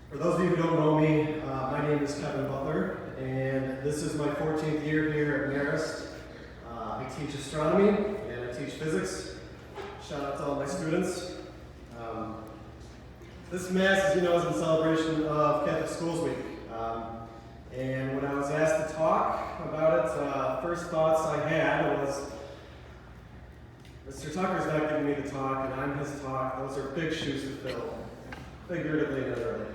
For those of you who don't know me, my name is Kevin Butler, and this is my 14th year here at Marist. I teach astronomy and I teach physics. Shout out to all my students. This Mass, as you know, is in celebration of Catholic Schools Week. And when I was asked to talk about it, first thoughts I had was, Mr. Tucker's not giving me the talk, and I'm his talk. Those are big shoes to fill, figuratively and literally.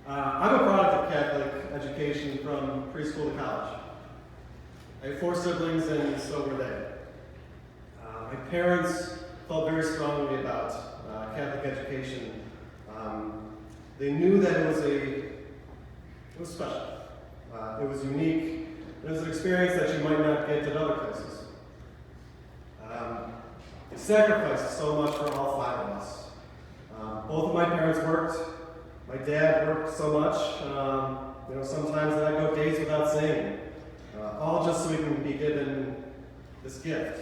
I'm a product of Catholic education from preschool to college. I have 4 siblings, and so were they. My parents felt very strongly about Catholic education. They knew that it was special. It was unique. It was an experience that you might not get at other places. They sacrificed so much for all 5 of us. Both of my parents worked. My dad worked so much, sometimes that I'd go days without saying, all just so we can be given this gift.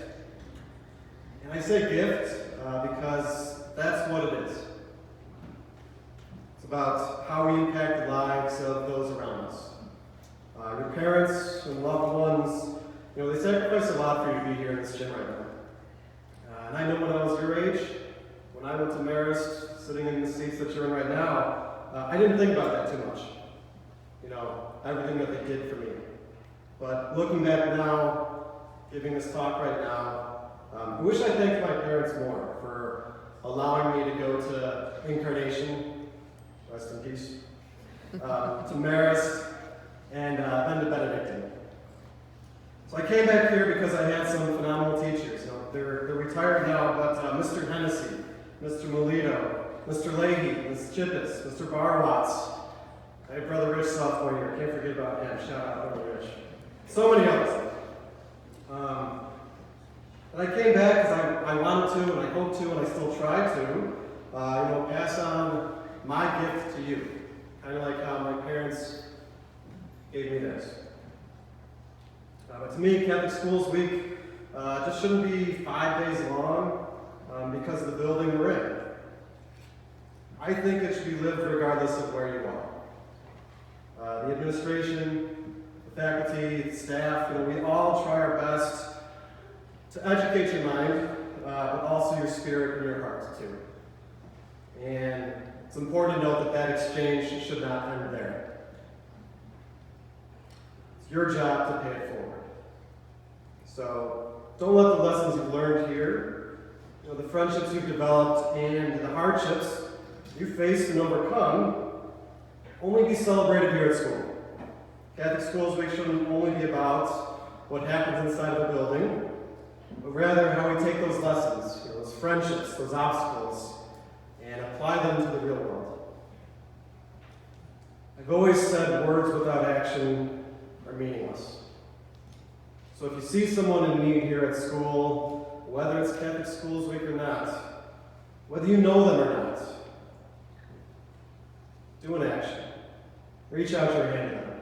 And I say gift because that's what it is. It's about how we impact the lives of those around us. Your parents and loved ones, they sacrifice a lot for you to be here in this gym right now. And I know when I was your age, when I went to Marist, sitting in the seats that you're in right now, I didn't think about that too much. Everything that they did for me. But looking back now, giving this talk right now, I wish I thanked my parents more for allowing me to go to Incarnation, rest in peace, to Marist, and then to Benedictine. So I came back here because I had some phenomenal teachers. They're retired now, but Mr. Hennessy, Mr. Molito, Mr. Leahy, Ms. Chippets, Mr. Barwatts. I had Brother Rich sophomore year. Can't forget about him. Shout out Brother Rich. So many others. And I came back because I wanted to, and I hope to, and I still try to, pass on my gift to you. Kind of like how my parents gave me this. But to me, Catholic Schools Week just shouldn't be 5 days long because of the building we're in. I think it should be lived regardless of where you are. The administration, the faculty, the staff, we all try our best to educate your mind, but also your spirit and your heart too. And it's important to note that exchange should not end there. It's your job to pay it forward. So don't let the lessons you've learned here, the friendships you've developed, and the hardships you faced and overcome only be celebrated here at school. Catholic Schools Week shouldn't only be about what happens inside of a building, but rather how we take those lessons, those friendships, those obstacles, and apply them to the real world. I've always said words without action are meaningless. So if you see someone in need here at school, whether it's Catholic Schools Week or not, whether you know them or not, do an action. Reach out your hand to them.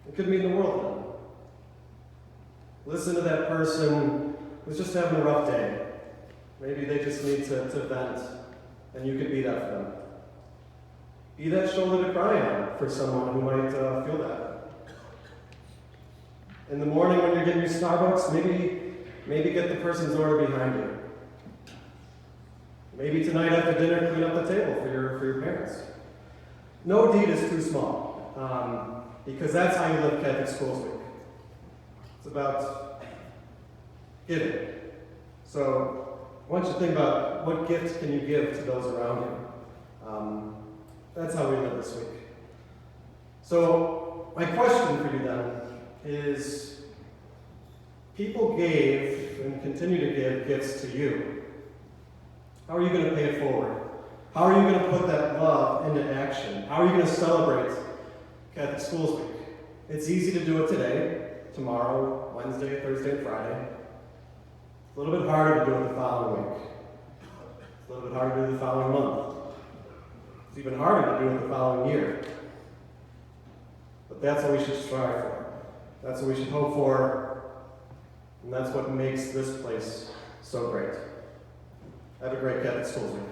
It could mean the world to them. Listen to that person who's just having a rough day. Maybe they just need to vent, and you could be that for them. Be that shoulder to cry on for someone who might feel that. In the morning when you're getting your Starbucks, maybe get the person's order behind you. Maybe tonight after dinner, clean up the table for your parents. No deed is too small, because that's how you live Catholic Schools Week. It's about giving. So I want you to think about what gifts can you give to those around you. That's how we live this week. So my question for you then is, people gave and continue to give gifts to you. How are you going to pay it forward? How are you going to put that love into action? How are you going to celebrate Catholic Schools Week? It's easy to do it today, tomorrow, Wednesday, Thursday, and Friday. It's a little bit harder to do it the following week. It's a little bit harder to do it the following month. It's even harder to do it the following year. But that's what we should strive for. That's what we should hope for. And that's what makes this place so great. Have a great Catholic Schools Week.